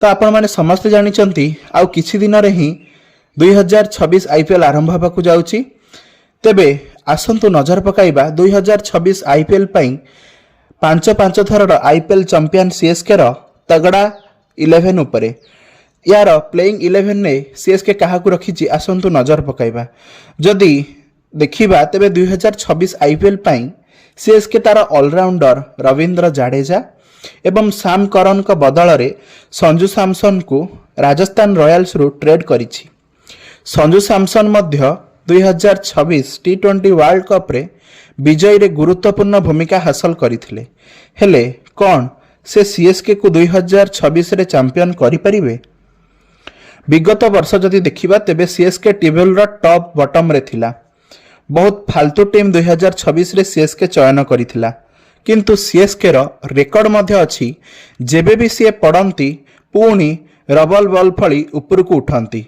तो आपण मैंने समस्ते जानी आउ किछि दिन रे ही 2026 आईपीएल आरंभ होगा जाउची। तेबे आसंतु नजर पकाइबा 2026 आईपीएल पई पांच पांच थरर आईपीएल चैंपियन सीएसके रो तगड़ा 11 उपरे यार प्लेइंग 11 ने सीएसके काहाकू रखिछि आसंतु नजर पकाइबा। जदि देखिबा तेबे 2026 आईपीएल पई सीएसके तार ऑलराउंडर रविंद्र जाडेजा एवं साम करन को बदल रे संजू सैमसन को राजस्थान रॉयल्स रु ट्रेड करिछि। संजू सैमसन मध्य 2026 टी20 वर्ल्ड कप रे विजय रे गुरुत्वपूर्ण भूमिका हासिल करथिले। हेले कोन से सीएसके को 2026 रे चैंपियन करि परिबे? विगत वर्ष जदि देखिबा तेबे सीएसके टेबल रो टॉप बॉटम रे थिला। बहुत फालतू टीम 2026 रे सीएसके चयन करिथिला, किंतु सीएसके रो रेकर्ड मध्य अछि जेबे भी सीए पड़ंती पुणी रबल बॉल फली ऊपर को उठंती।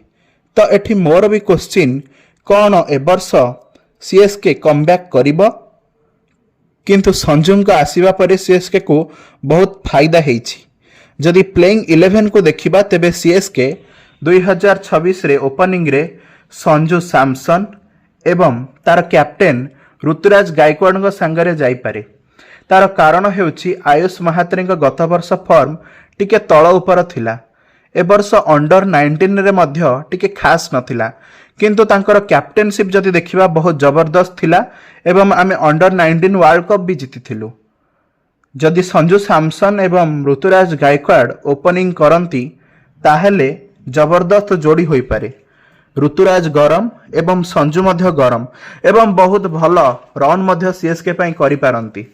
तो एठी मोर भी क्वेश्चन कौन ए वर्ष सीएसके कमबैक करिबो? किंतु संजू का आसीबा परे सीएसके को बहुत फायदा हेछि। जदि प्लेइंग 11 को देखिबा तेबे सीएसके 2026 रे ओपनिंग रे संजू सैमसन एवं तार कैप्टेन ऋतुराज गायकवाड़ संगरे जाई पारे। तार कारण हेउछि आयुष महात्री गत वर्ष फॉर्म टिके तळ उपर थिला। ए वर्ष अंडर 19 रे मध्य टिके खास नथिला, किंतु तांकर कैप्टेनशिप जदि देखिबा बहुत जबरदस्त थिला एवं आमे अंडर 19 वर्ल्ड कप भी जीतिथिलु। जदि संजू सैमसन एवं ऋतुराज गायकवाड़ ओपनिंग करंती ताहेले जबरदस्त जोड़ी होई पारे। ऋतुराज गरम एवं संजू मध्य गरम एवं बहुत भल रन मध्य सीएसके पई करि पारंती।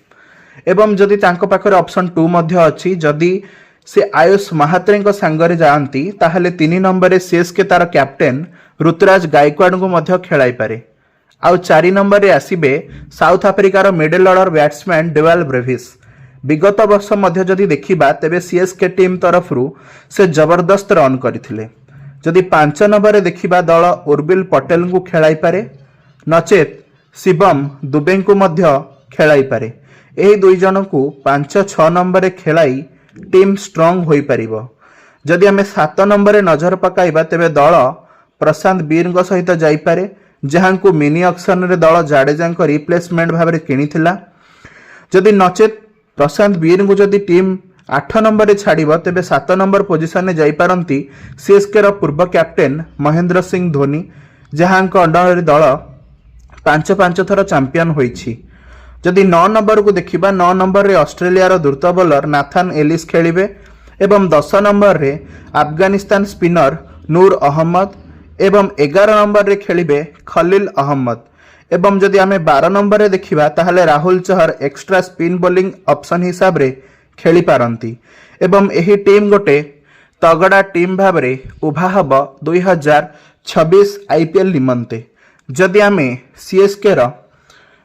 एवं जदि तांको पाखरे ऑप्शन 2 मध्य अछि, जदि से आयुष महात्री सांगरे जाती ताहले 3 नंबर रे सीएसके तार कैप्टेन ऋतुराज गायकवाड़ को मध्य खेलाई पारे। आउ 4 नंबर रे आसीबे साउथ अफ्रिकार middle order batsman Dewald Brevis. विगत वर्ष मध्य जदि देखिबा तेबे सीएसके टीम तरफरु से जबरदस्त रन करथिले। जदि 5 नंबर रे देखिबा दल उर्बिल पटेल को खेलाई पारे, नचेत शिवम दुबे को मध्य खेलाई पारे। एही दुई जन को 5-6 नंबर रे खेलाई टीम स्ट्रांग होई परिबो। जदि हमें 7 नंबर रे नजर पकाइबा तेबे दल प्रशांत वीर सहित जाई पारे, जहां को मिनी ऑक्शन रे दल जाडेजा रिप्लेसमेंट भाव में किनिथिला। जदि नचेत प्रशांत वीर को जदि टीम 8 नंबर रे छाड़िबो तेबे 7 नंबर पोजिशन में जाई पारंती सीएसके रो पूर्व कैप्टेन महेंद्र सिंह धोनी, जहां को अंडर रे दल 5-5 थर चैंपियन होईछि। जदि 9 नंबर को देखिबा 9 नंबर रे ऑस्ट्रेलिया रो द्रुत बॉलर नाथन एलिस खेलिबे एवं 10 नंबर रे अफगानिस्तान स्पिनर नूर अहमद एवं 11 नंबर रे खेलिबे खलील अहमद। एवं जदि आमे 12 नंबर रे देखिबा ताहले Rahul Chahar extra spin bowling option हिसाब रे खेली पारंती। एवं एही टीम गोटे तगड़ा टीम भाव रे उभा हब 2026 आईपीएल निमंते। जदि आमे सीएसके रो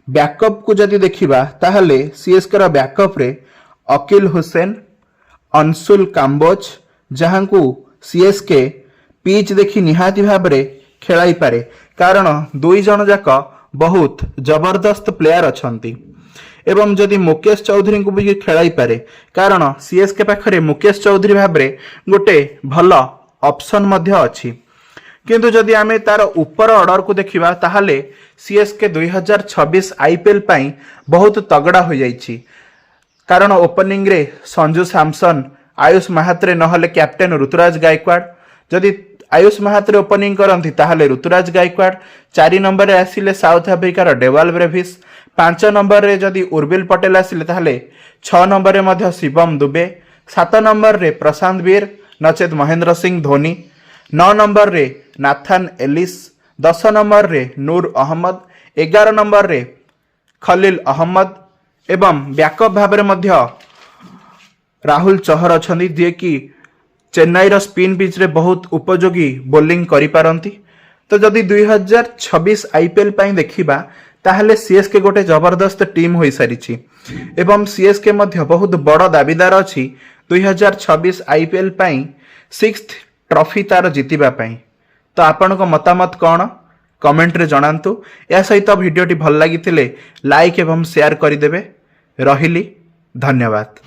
बैकअप को जदि देखिबा ताहले सीएसके रो बैकअप रे अकील हुसैन, अंशुल काम्बोज, जहां को सीएसके पिच देखि निहाती भाव रे खेलाई पारे, कारण दुई जन जाक बहुत जबरदस्त प्लेयर अछंती। एवं जदि मुकेश चौधरी को भी खेलाई पारे, कारण सीएसके पाखरे मुकेश चौधरी भाव रे गोटे भल ऑप्शन मध्य अछि। किंतु जदि आमे तार ऊपर ऑर्डर को देखिबा ताहले सीएसके 2026 आईपीएल पई बहुत तगड़ा हो जाइछि, कारण ओपनिंग रे संजू सैमसन, आयुष महात्रे नहले कैप्टेन ऋतुराज गायकवाड़। जदि आयुष महात्रे ओपनिंग करंती ताहले ऋतुराज गायकवाड़, 4 नंबर रे आसिले साउथ अफ्रिकार डेवाल ब्रेविस, 5 नंबर रे जदि उर्बिल पटेल आसिले ताहले 6 नंबर रे मध्य शिवम दुबे, 7 नंबर रे प्रशांत वीर नचेत महेंद्र सिंह धोनी, 9 नंबर रे नाथन एलिस, 10 नंबर रे नूर अहमद, 11 नंबर रे खलील अहमद एवं बैकअप भाव में मध्य राहुल चहर अछंती, जे कि चेन्नई रो स्पिन पिच रे बहुत उपयोगी बोलिंग करि पारंती। तो जदि 2026 आईपीएल पई देखिबा ताहले सीएसके गोटे जबरदस्त टीम होई सारिछि एवं सीएसके मध्य बहुत बड़ दाबीदार अछि 2026 आईपीएल पई 6th ट्रॉफी तार जीतिबा पई। तो आपण को मतामत कौन कमेंट रे जणांतु। या सहित वीडियोटी भल लागिथिले लाइक एवं शेयर करिदेबे। रहिली, धन्यवाद।